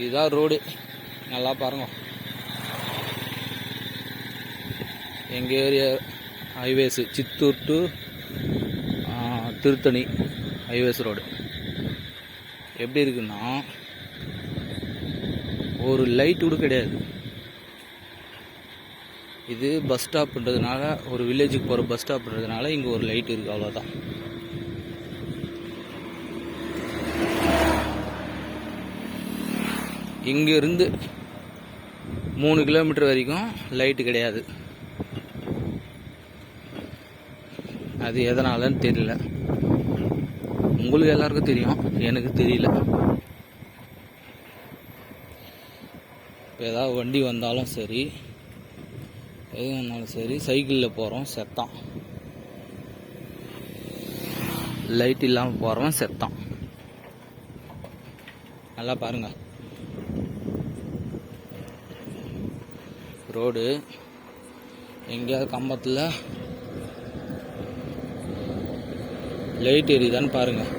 இதுதான் ரோடு, நல்லா பாருங்க. எங்கள் area highways Chittoor to Tiruttani highways road எப்படி இருக்குன்னா, ஒரு லைட் கூட கிடையாது. இது பஸ் ஸ்டாப்ன்றதுனால, ஒரு வில்லேஜுக்கு போகிற பஸ் ஸ்டாப்ன்றதுனால இங்கே ஒரு லைட் இருக்குது, அவ்வளோதான். இங்கேருந்து 3 கிலோமீட்டர் வரைக்கும் லைட்டு கிடையாது. அது எதனாலன்னு தெரியல. உங்களுக்கு எல்லாருக்கும் தெரியும், எனக்கு தெரியல. இப்போ ஏதாவது வண்டி வந்தாலும் சரி, எது வந்தாலும் சரி, சைக்கிளில் போகிறோம் செத்தான், லைட் இல்லாமல் போகிறவன் செத்தான். நல்லா பாருங்கள் ரோடு. எங்கேயாவது கம்பத்தில் லைட் எரியுதான்னு பாருங்கள்.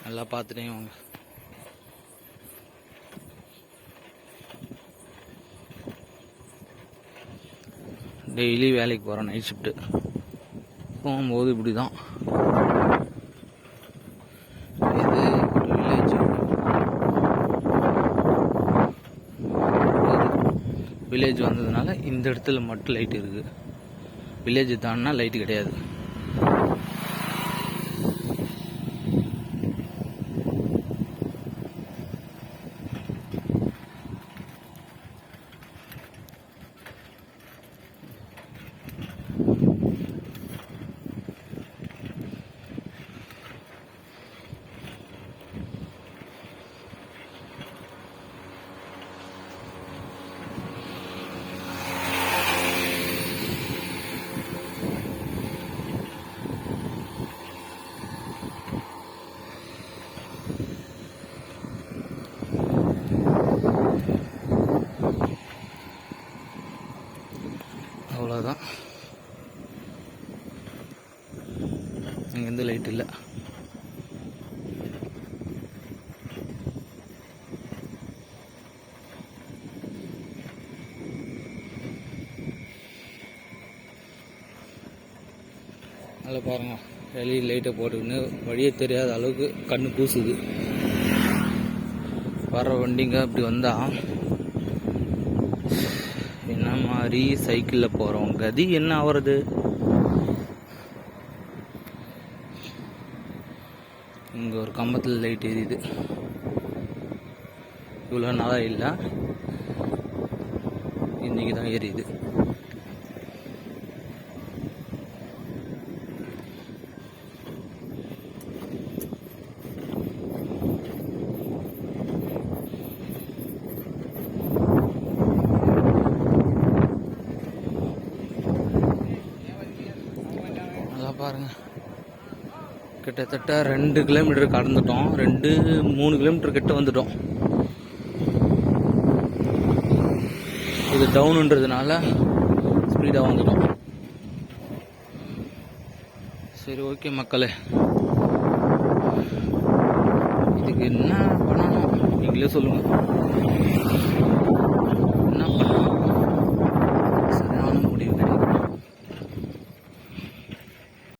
நல்லா பார்த்துட்டே வாங்க. டெய்லி வேலைக்கு போகிறோம், நைட் ஷிஃப்ட்டு போகும்போது இப்படி தான். இது ஒரு வில்லேஜ் வந்ததுனால இந்த இடத்துல மட்டும் லைட் இருக்குது. வில்லேஜ் தாண்டினா லைட்டு கிடையாது. அவ்வளோதான், இங்கேருந்து லைட் இல்லை. அதில் பாருங்க, வெளியே லைட்டை போட்டுக்கின்னு வழியே தெரியாத அளவுக்கு கண்ணு கூசுது. வர்ற வண்டிங்க அப்படி வந்தால் என்ன மாதிரி சைக்கிளில் போகிறோம் கதி என்ன ஆகிறது? இங்கே ஒரு கம்பத்தில் லைட் எரியுது. இவ்வளோ நாளாக இல்லை, இன்றைக்கி தான் எரியுது. பாருங்க, கிட்டத்தட்ட 2 கிலோமீட்டர் கடந்துட்டோம். 2-3 கிலோமீட்டர் கிட்ட வந்துட்டோம். இது டவுனுன்றதுனால ஸ்பீடாக வந்துட்டோம். சரி, ஓகே மக்களே, இதுக்கு என்ன பண்ணணும் நீங்களே சொல்லுங்கள்.